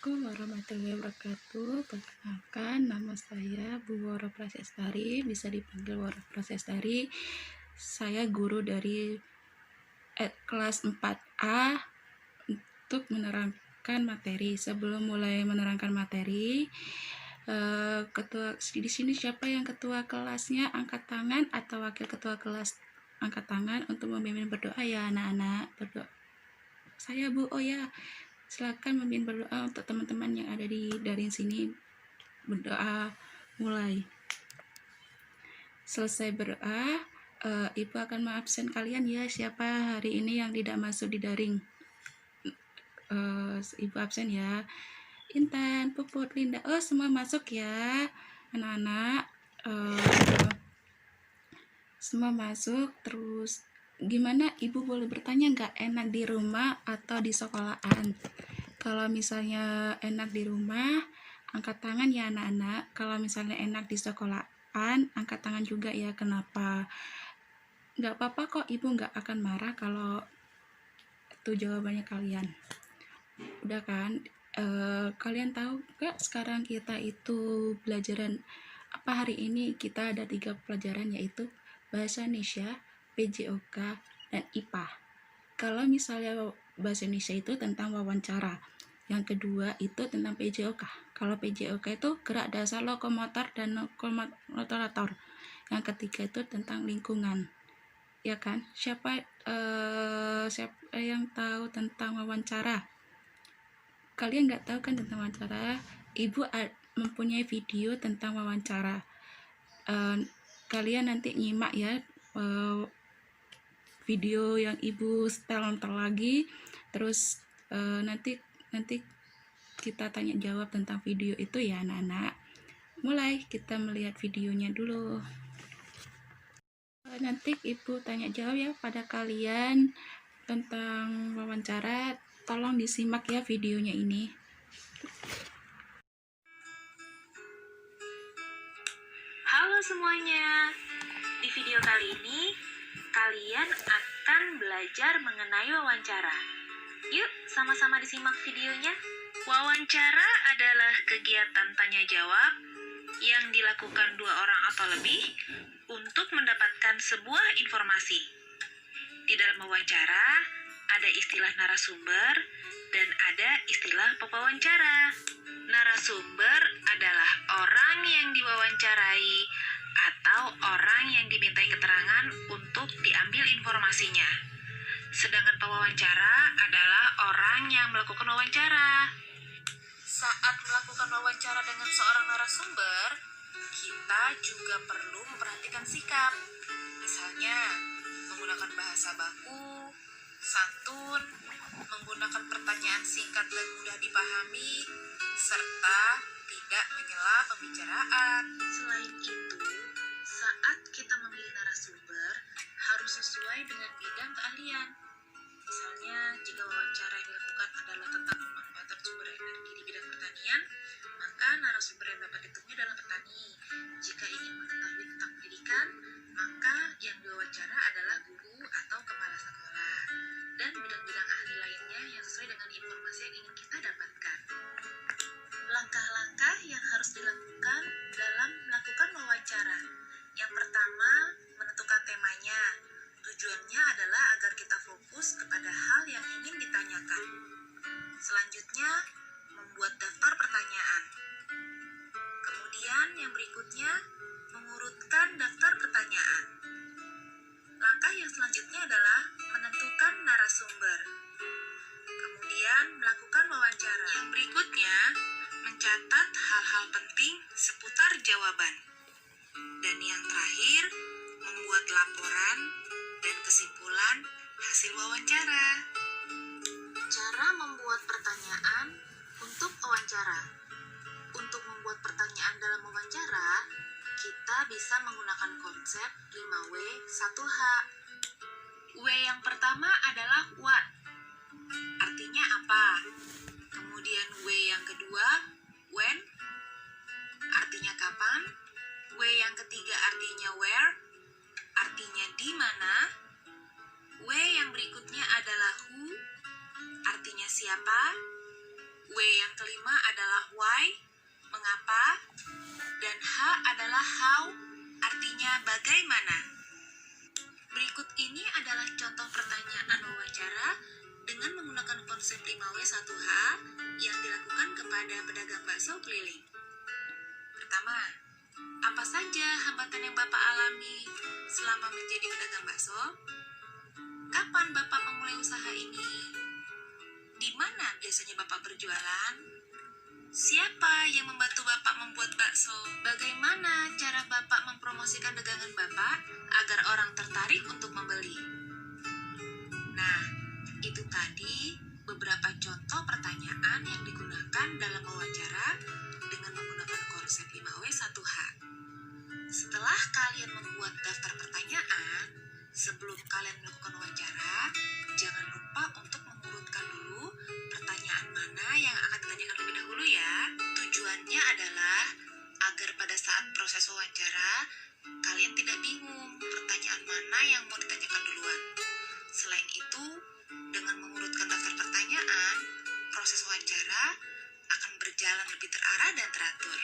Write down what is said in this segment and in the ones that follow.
Assalamualaikum warahmatullahi wabarakatuh. Perkenalkan, nama saya Bu Woro Prasetari, bisa dipanggil Woro Prasetari. Saya guru dari kelas 4A untuk menerangkan materi. Sebelum mulai menerangkan materi, ketua di sini siapa yang ketua kelasnya angkat tangan, atau wakil ketua kelas angkat tangan untuk memimpin berdoa ya anak-anak. Berdoa. Saya Bu, oh ya. Silakan memimpin berdoa untuk teman-teman yang ada dari sini. Berdoa mulai. Selesai berdoa, Ibu akan mengabsen kalian ya, siapa hari ini yang tidak masuk di daring. Ibu absen ya. Intan, Puput, Linda, oh semua masuk ya anak-anak. Semua masuk. Terus gimana, Ibu boleh bertanya nggak, enak di rumah atau di sekolahan? Kalau misalnya enak di rumah, angkat tangan ya anak-anak. Kalau misalnya enak di sekolahan, angkat tangan juga ya. Kenapa? Nggak apa-apa kok, Ibu nggak akan marah kalau itu jawabannya kalian. Udah kan? Kalian tahu nggak sekarang kita itu pelajaran apa hari ini? Kita ada 3 pelajaran, yaitu Bahasa Indonesia, PJOK, dan IPA. Kalau misalnya Bahasa Indonesia itu tentang wawancara, yang kedua itu tentang PJOK. Kalau PJOK itu gerak dasar lokomotor dan lokomotor. Yang ketiga itu tentang lingkungan, ya kan? Siapa yang tahu tentang wawancara? Kalian nggak tahu kan tentang wawancara? Ibu mempunyai video tentang wawancara. Kalian nanti nyimak ya video yang Ibu setel lagi. Terus nanti kita tanya jawab tentang video itu ya anak-anak. Mulai, kita melihat videonya dulu. Nanti Ibu tanya jawab ya pada kalian tentang wawancara. Tolong disimak ya videonya ini. Halo semuanya. Di video kali ini kalian akan belajar mengenai wawancara. Yuk sama-sama disimak videonya. Wawancara adalah kegiatan tanya jawab yang dilakukan 2 orang atau lebih untuk mendapatkan sebuah informasi. Di dalam wawancara ada istilah narasumber dan ada istilah pewawancara. Narasumber adalah orang yang diwawancarai atau orang yang dimintai keterangan untuk diambil informasinya. Sedangkan pewawancara adalah orang yang melakukan wawancara. Saat melakukan wawancara dengan seorang narasumber, kita juga perlu memperhatikan sikap. Misalnya, menggunakan bahasa baku, santun, menggunakan pertanyaan singkat dan mudah dipahami, serta tidak menyela pembicaraan. Selain itu, saat kita memilih narasumber, harus sesuai dengan bidang keahlian. Misalnya, jika wawancara yang dilakukan adalah tentang pemanfaatan sumber energi di bidang pertanian, maka narasumber yang dapat ditemui adalah petani. Jika ingin mengetahui tentang pendidikan, maka yang diwawancara adalah guru atau kepala sekolah, dan bidang-bidang ahli lainnya yang sesuai dengan informasi yang ingin kita dapatkan. Langkah-langkah yang harus dilakukan dalam melakukan wawancara. Yang pertama, menentukan temanya. Tujuannya adalah agar kita fokus kepada hal yang ingin ditanyakan. Selanjutnya, membuat daftar pertanyaan. Kemudian yang berikutnya, mengurutkan daftar pertanyaan. Langkah yang selanjutnya adalah menentukan narasumber. Kemudian melakukan wawancara. Yang berikutnya, mencatat hal-hal penting seputar jawaban. Dan yang terakhir, membuat laporan dan kesimpulan hasil wawancara. Cara membuat pertanyaan untuk wawancara. Untuk membuat pertanyaan dalam wawancara, kita bisa menggunakan konsep 5W 1H. W yang pertama adalah what. Artinya apa? Kemudian W yang kedua, when. Artinya kapan. W yang ketiga artinya where. Artinya di mana. W yang berikutnya adalah who. Artinya siapa. W yang kelima pertama adalah why, mengapa, dan H adalah how, artinya bagaimana. Berikut ini adalah contoh pertanyaan wawancara dengan menggunakan konsep 5W1H yang dilakukan kepada pedagang bakso keliling. Pertama, apa saja hambatan yang Bapak alami selama menjadi pedagang bakso? Kapan Bapak memulai usaha ini? Di mana biasanya Bapak berjualan? Siapa yang membantu Bapak membuat bakso? Bagaimana cara Bapak mempromosikan dagangan Bapak agar orang tertarik untuk membeli? Nah, itu tadi beberapa contoh pertanyaan yang digunakan dalam wawancara dengan menggunakan konsep 5W1H. Setelah kalian membuat daftar pertanyaan, sebelum kalian melakukan wawancara, jangan lupa untuk mengurutkan dulu pertanyaan mana yang akan ditanyakan lebih dahulu ya. Tujuannya adalah agar pada saat proses wawancara, kalian tidak bingung pertanyaan mana yang mau ditanyakan duluan. Selain itu, dengan mengurutkan daftar pertanyaan, proses wawancara akan berjalan lebih terarah dan teratur.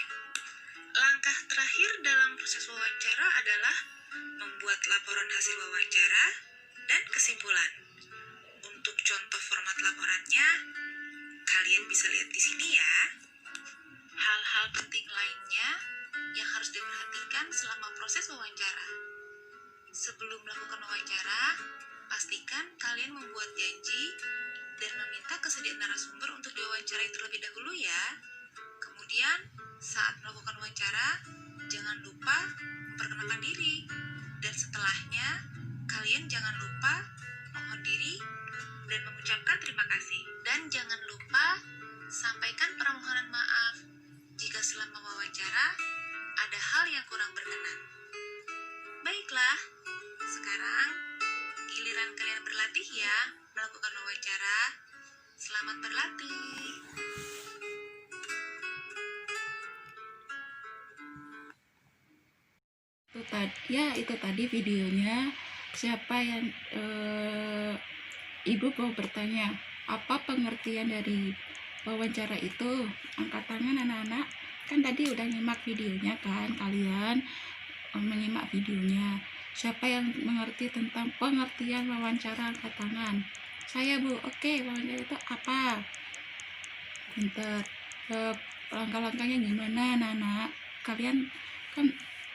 Langkah terakhir dalam proses wawancara adalah membuat laporan hasil wawancara dan kesimpulan. Untuk contoh format laporannya, kalian bisa lihat di sini ya. Hal-hal penting lainnya yang harus diperhatikan selama proses wawancara. Sebelum melakukan wawancara, pastikan kalian membuat janji dan meminta kesediaan narasumber untuk diwawancarai terlebih dahulu ya. Kemudian, saat melakukan wawancara, jangan lupa memperkenalkan diri. Dan setelahnya, kalian jangan lupa mohon diri dan mengucapkan terima kasih. Dan jangan lupa sampaikan permohonan maaf jika selama wawancara ada hal yang kurang berkenan. Baiklah, sekarang giliran kalian berlatih ya melakukan wawancara. Selamat berlatih. Itu tadi videonya. Siapa yang Ibu mau bertanya, apa pengertian dari wawancara itu? Angkat tangan anak-anak. Kan tadi udah nyimak videonya kan, kalian menyimak videonya. Siapa yang mengerti tentang pengertian wawancara? Angkat tangan. Saya, Bu. Oke, wawancara itu apa? Pinter. Langkah-langkahnya gimana, anak-anak? Kalian kan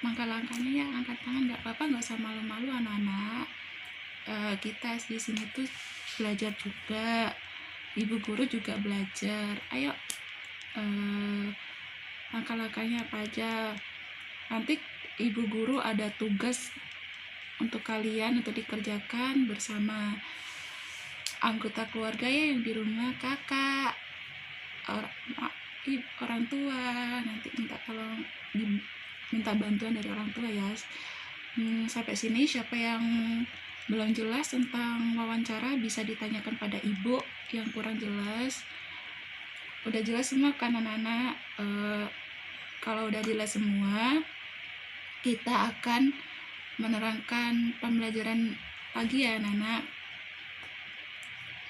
langkah-langkahnya ya angkat tangan, nggak apa-apa, nggak usah malu-malu anak-anak. Kita di sini tuh belajar juga, ibu guru juga belajar. Ayo, langkah-langkahnya apa aja. Nanti ibu guru ada tugas untuk kalian untuk dikerjakan bersama anggota keluarga ya, yang di rumah, kakak, orang tua. Nanti minta bantuan dari orang tua ya. Sampai sini siapa yang belum jelas tentang wawancara bisa ditanyakan pada ibu yang kurang jelas. Udah jelas semua kan anak-anak? Kalau udah jelas semua, kita akan menerangkan pembelajaran pagi ya anak-anak.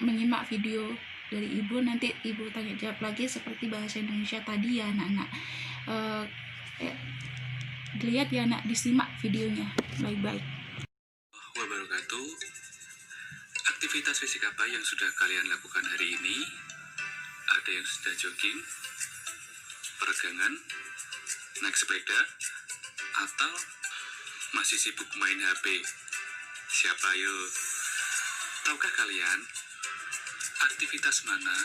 Menyimak video dari ibu, nanti ibu tanya jawab lagi seperti bahasa Indonesia tadi ya anak-anak. Dilihat ya anak, disimak videonya baik-baik. Wabarakatuh. Aktivitas fisik apa yang sudah kalian lakukan hari ini? Ada yang sudah jogging, peregangan, naik sepeda, atau masih sibuk main HP? Siapa yuk? Tahukah kalian aktivitas mana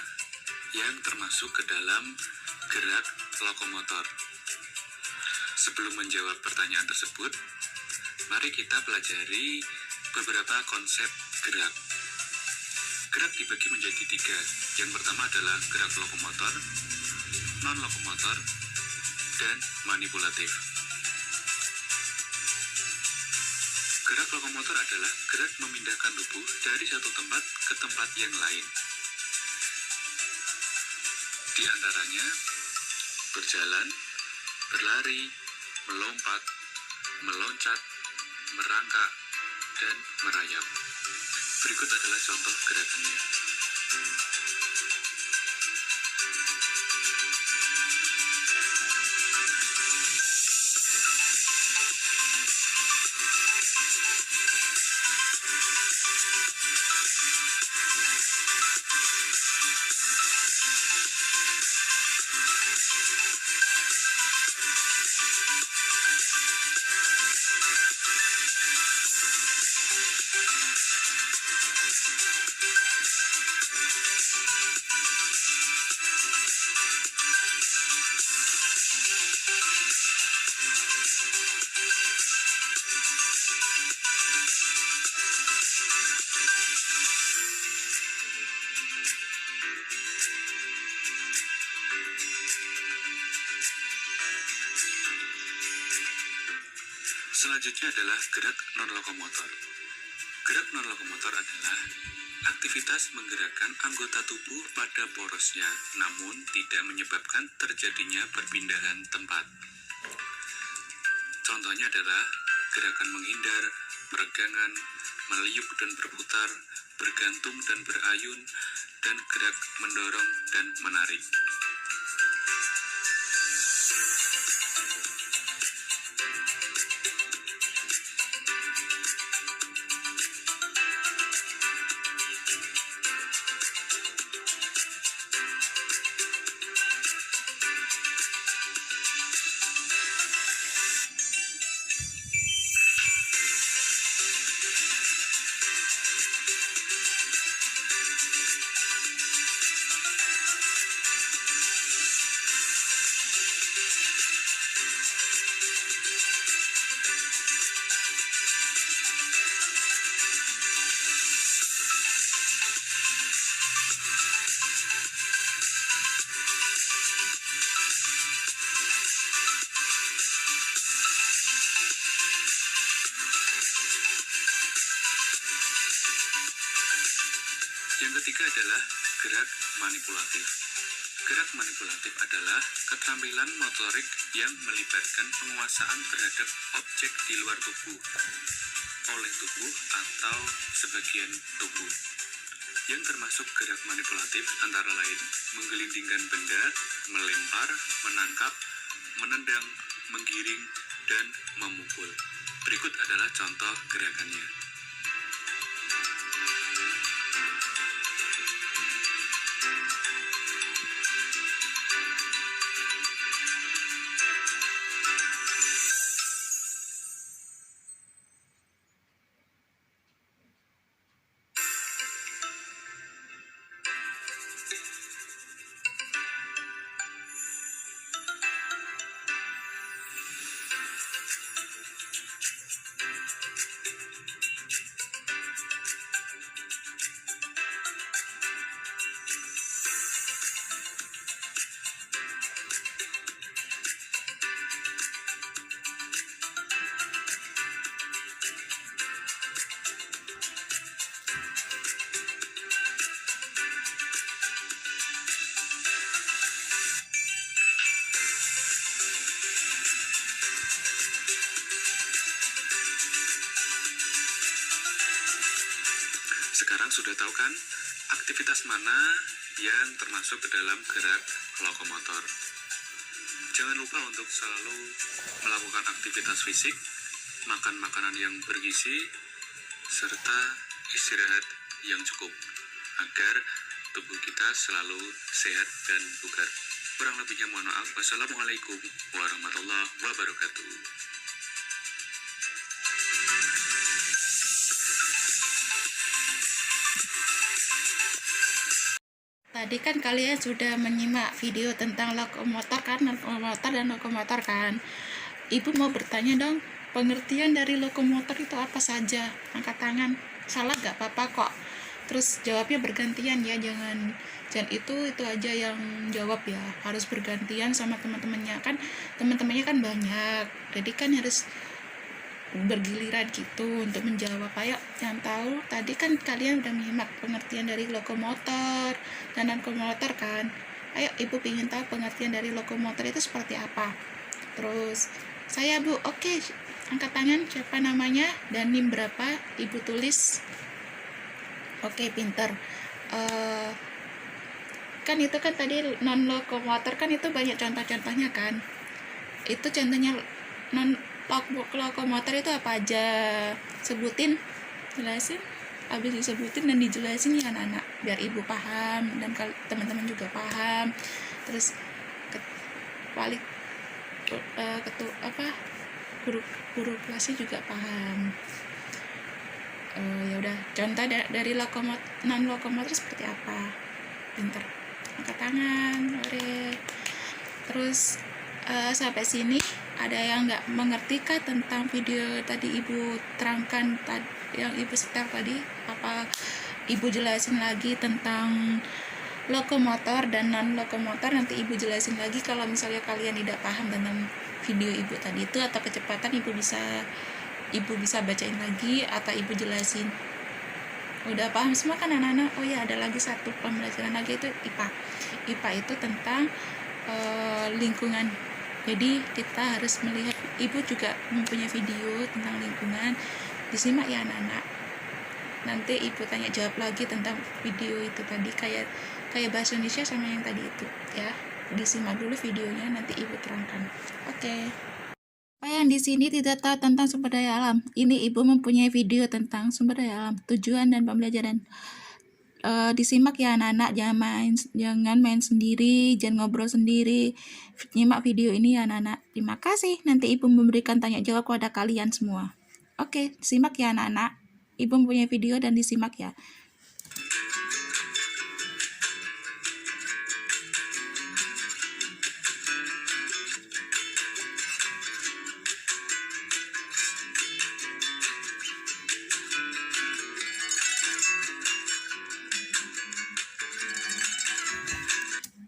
yang termasuk ke dalam gerak lokomotor? Sebelum menjawab pertanyaan tersebut, mari kita pelajari beberapa konsep gerak. Gerak dibagi menjadi 3. Yang pertama adalah gerak lokomotor, non-lokomotor, dan manipulatif. Gerak lokomotor adalah gerak memindahkan tubuh dari satu tempat ke tempat yang lain. Di antaranya berjalan, berlari, melompat, meloncat, merangkak, dan merayap. Berikut adalah contoh gerakannya. Selanjutnya adalah gerak non-lokomotor. Gerak non-lokomotor adalah aktivitas menggerakkan anggota tubuh pada porosnya, namun tidak menyebabkan terjadinya perpindahan tempat. Contohnya adalah gerakan menghindar, peregangan, meliuk dan berputar, bergantung dan berayun, dan gerak mendorong dan menarik. Yang ketiga adalah gerak manipulatif. Gerak manipulatif adalah keterampilan motorik yang melibatkan penguasaan terhadap objek di luar tubuh, oleh tubuh atau sebagian tubuh. Yang termasuk gerak manipulatif antara lain menggelindingkan benda, melempar, menangkap, menendang, menggiring, dan memukul. Berikut adalah contoh gerakannya. Sekarang sudah tahu kan aktivitas mana yang termasuk ke dalam gerak lokomotor. Jangan lupa untuk selalu melakukan aktivitas fisik, makan makanan yang bergizi, serta istirahat yang cukup agar tubuh kita selalu sehat dan bugar. Kurang lebihnya mohon maaf. Wassalamualaikum warahmatullahi wabarakatuh. Tadi kan kalian sudah menyimak video tentang lokomotor kan. Ibu mau bertanya dong, pengertian dari lokomotor itu apa saja? Angkat tangan. Salah gak apa-apa kok. Terus jawabnya bergantian ya, jangan itu aja yang jawab ya. Harus bergantian sama teman-temannya kan. Teman-temannya kan banyak. Jadi kan harus bergiliran gitu untuk menjawab. Ayo yang tahu, tadi kan kalian udah menyimak pengertian dari lokomotor dan non-lokomotor kan. Ayo ibu ingin tahu pengertian dari lokomotor itu seperti apa. Terus saya bu, oke, angkat tangan, siapa namanya dan NIM berapa, ibu tulis. Oke, pinter. Kan itu kan tadi non-lokomotor kan itu banyak contoh-contohnya kan. Itu contohnya lokomotor itu apa aja, sebutin, jelasin, habis disebutin dan dijelasin ya anak-anak biar ibu paham dan teman-teman juga paham. Terus guru kelasnya juga paham. Ya udah, contoh dari non lokomotor seperti apa, pinter, angkat tangan. Terus sampai sini ada yang nggak mengerti kah tentang video tadi ibu terangkan yang ibu setel tadi? Apa ibu jelasin lagi tentang lokomotor dan non lokomotor. Nanti ibu jelasin lagi kalau misalnya kalian tidak paham tentang video ibu tadi itu atau kecepatan, ibu bisa bacain lagi atau ibu jelasin. Udah paham semua kan anak-anak? Oh ya, ada lagi satu pembelajaran lagi, itu IPA. IPA itu tentang lingkungan. Jadi kita harus melihat, ibu juga mempunyai video tentang lingkungan, disimak ya anak-anak. Nanti ibu tanya jawab lagi tentang video itu tadi, kayak bahasa Indonesia sama yang tadi itu ya. Disimak dulu videonya, nanti ibu terangkan. Oke. Apa yang di sini tidak tahu tentang sumber daya alam? Ini ibu mempunyai video tentang sumber daya alam, tujuan dan pembelajaran. Disimak ya anak-anak, jangan main sendiri, jangan ngobrol sendiri. Nyimak video ini ya anak-anak. Terima kasih. Nanti ibu memberikan tanya jawab kepada kalian semua. Oke, simak ya anak-anak. Ibu mempunyai video dan disimak ya.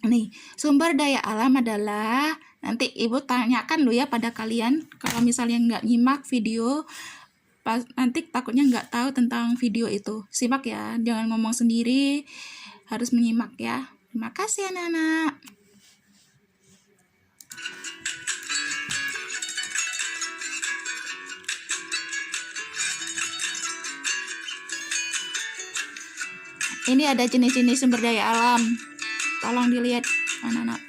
Nih, sumber daya alam adalah, nanti ibu tanyakan lu ya pada kalian, kalau misalnya nggak nyimak video, nanti takutnya nggak tahu tentang video itu. Simak ya, jangan ngomong sendiri, harus menyimak ya. Terima kasih anak-anak. Ini ada jenis-jenis sumber daya alam. Tolong dilihat anak-anak.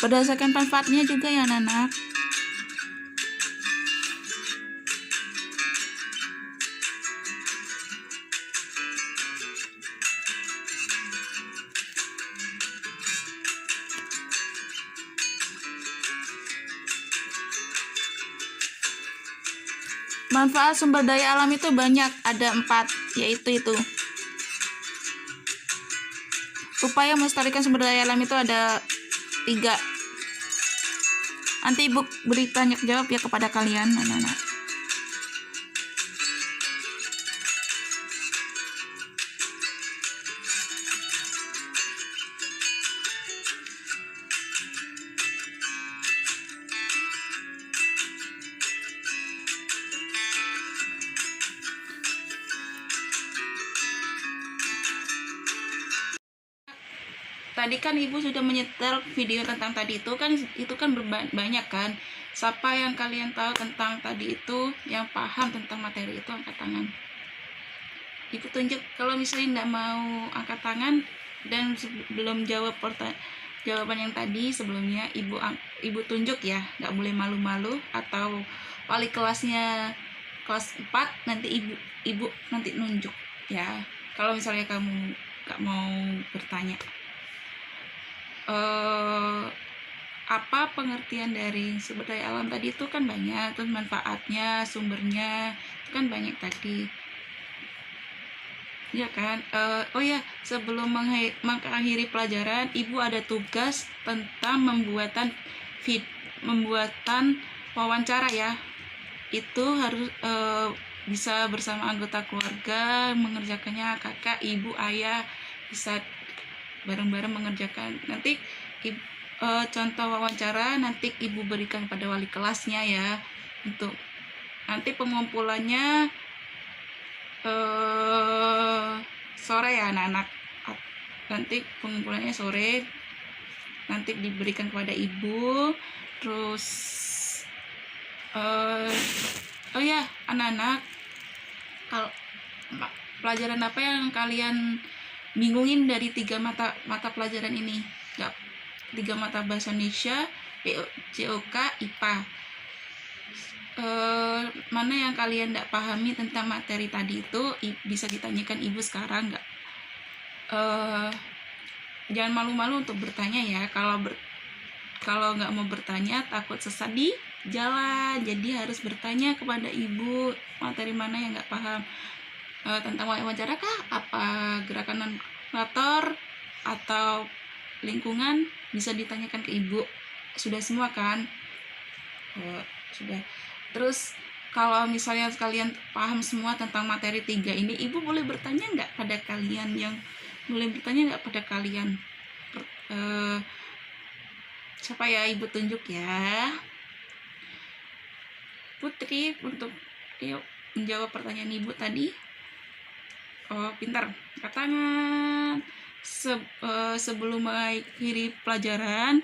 Berdasarkan manfaatnya juga ya anak-anak. Manfaat sumber daya alam itu banyak, ada 4, yaitu itu. Upaya melestarikan sumber daya alam itu ada 3. Nanti ibu beri tanya jawab ya kepada kalian anak-anak. Tadi kan ibu sudah menyetel video tentang tadi itu kan banyak kan. Siapa yang kalian tahu tentang tadi itu, yang paham tentang materi itu, angkat tangan. Ibu tunjuk. Kalau misalnya nggak mau angkat tangan dan belum jawab jawaban yang tadi sebelumnya, ibu tunjuk ya, nggak boleh malu-malu. Atau wali kelasnya kelas 4 nanti ibu nanti nunjuk ya, kalau misalnya kamu nggak mau bertanya. Apa pengertian dari sumber daya alam tadi itu kan banyak, terus manfaatnya, sumbernya itu kan banyak tadi ya kan. Oh ya, sebelum mengakhiri pelajaran, ibu ada tugas tentang membuatan wawancara ya. Itu harus bisa bersama anggota keluarga mengerjakannya, kakak, ibu, ayah, bisa bareng-bareng mengerjakan. Nanti contoh wawancara nanti ibu berikan pada wali kelasnya ya. Untuk nanti pengumpulannya sore ya anak-anak. Nanti pengumpulannya sore, nanti diberikan kepada ibu. Terus oh ya anak-anak, kalau pelajaran apa yang kalian bingungin dari 3 mata pelajaran ini? 3 mata bahasa Indonesia, COK, IPA. Mana yang kalian tidak pahami tentang materi tadi itu, bisa ditanyakan ibu sekarang. Jangan malu-malu untuk bertanya ya. Kalau nggak mau bertanya, takut sesat di jalan. Jadi harus bertanya kepada ibu materi mana yang nggak paham. Tentang wawancara kah? Apa gerakan non-motor? Atau lingkungan bisa ditanyakan ke ibu. Sudah semua kan? Sudah. Terus kalau misalnya kalian paham semua tentang materi 3 ini, ibu boleh bertanya nggak pada kalian siapa ya, ibu tunjuk ya. Putri untuk menjawab pertanyaan ibu tadi. Oh, pintar, angkat tangan. Sebelum mengakhiri pelajaran,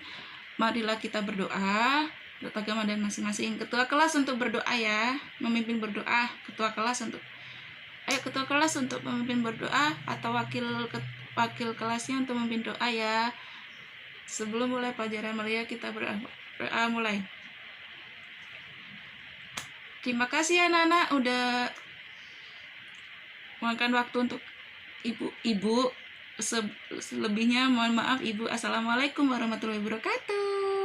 marilah kita berdoa untuk agama dan masing-masing. Ketua kelas untuk berdoa ya, memimpin berdoa. Ketua kelas untuk memimpin berdoa, atau wakil kelasnya untuk memimpin doa ya. Sebelum mulai pelajaran, marilah kita berdoa mulai. Terima kasih anak-anak udah meluangkan waktu untuk ibu. Selebihnya mohon maaf ibu. Assalamualaikum warahmatullahi wabarakatuh.